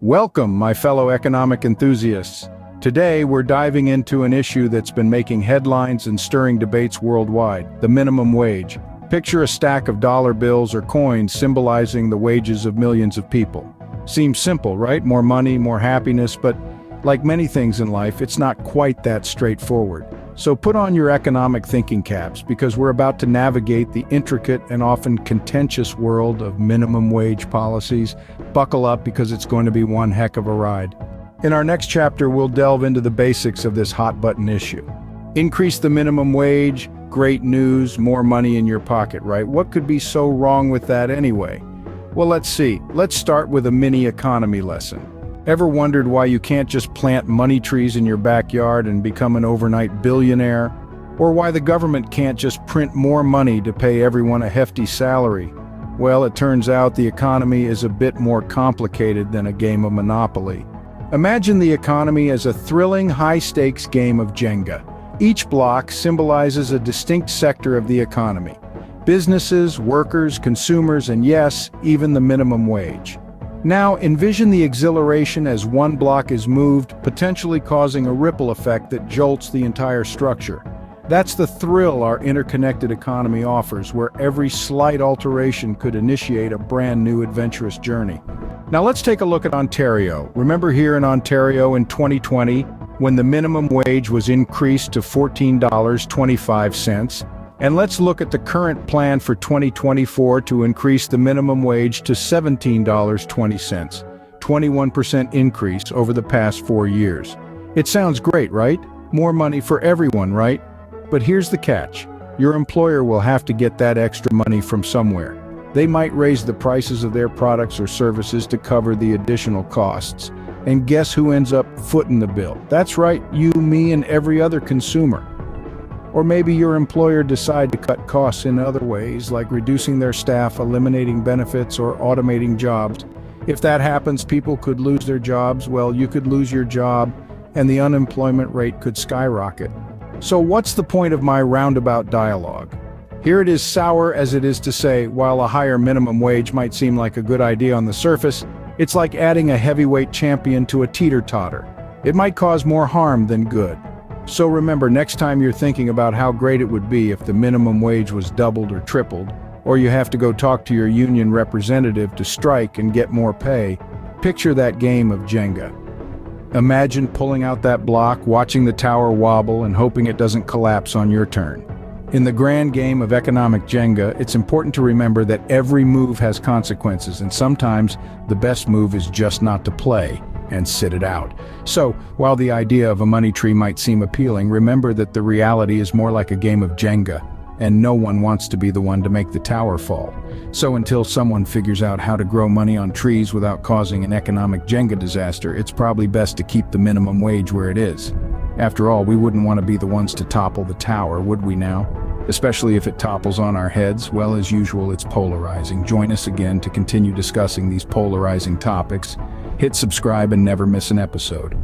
Welcome, my fellow economic enthusiasts. Today, we're diving into an issue that's been making headlines and stirring debates worldwide, the minimum wage. Picture a stack of dollar bills or coins symbolizing the wages of millions of people. Seems simple, right? More money, more happiness, but like many things in life, it's not quite that straightforward. So put on your economic thinking caps, because we're about to navigate the intricate and often contentious world of minimum wage policies. Buckle up, because it's going to be one heck of a ride. In our next chapter, we'll delve into the basics of this hot-button issue. Increase the minimum wage, great news, more money in your pocket, right? What could be so wrong with that anyway? Well, let's see. Let's start with a mini economy lesson. Ever wondered why you can't just plant money trees in your backyard and become an overnight billionaire? Or why the government can't just print more money to pay everyone a hefty salary? Well, it turns out the economy is a bit more complicated than a game of Monopoly. Imagine the economy as a thrilling, high-stakes game of Jenga. Each block symbolizes a distinct sector of the economy: businesses, workers, consumers, and yes, even the minimum wage. Now, envision the exhilaration as one block is moved, potentially causing a ripple effect that jolts the entire structure. That's the thrill our interconnected economy offers, where every slight alteration could initiate a brand new adventurous journey. Now let's take a look at Ontario. Remember here in Ontario in 2020, when the minimum wage was increased to $14.25? And let's look at the current plan for 2024 to increase the minimum wage to $17.20, 21% increase over the past 4 years. It sounds great, right? More money for everyone, right? But here's the catch. Your employer will have to get that extra money from somewhere. They might raise the prices of their products or services to cover the additional costs. And guess who ends up footing the bill? That's right, you, me, and every other consumer. Or maybe your employer decide to cut costs in other ways, like reducing their staff, eliminating benefits, or automating jobs. If that happens, people could lose their jobs. Well, you could lose your job, and the unemployment rate could skyrocket. So what's the point of my roundabout dialogue? Here it is, sour as it is to say, while a higher minimum wage might seem like a good idea on the surface, it's like adding a heavyweight champion to a teeter-totter. It might cause more harm than good. So remember, next time you're thinking about how great it would be if the minimum wage was doubled or tripled, or you have to go talk to your union representative to strike and get more pay, picture that game of Jenga. Imagine pulling out that block, watching the tower wobble, and hoping it doesn't collapse on your turn. In the grand game of economic Jenga, it's important to remember that every move has consequences, and sometimes the best move is just not to play and sit it out. So, while the idea of a money tree might seem appealing, remember that the reality is more like a game of Jenga, and no one wants to be the one to make the tower fall. So until someone figures out how to grow money on trees without causing an economic Jenga disaster, it's probably best to keep the minimum wage where it is. After all, we wouldn't want to be the ones to topple the tower, would we now? Especially if it topples on our heads. Well, as usual, it's polarizing. Join us again to continue discussing these polarizing topics. Hit subscribe and never miss an episode.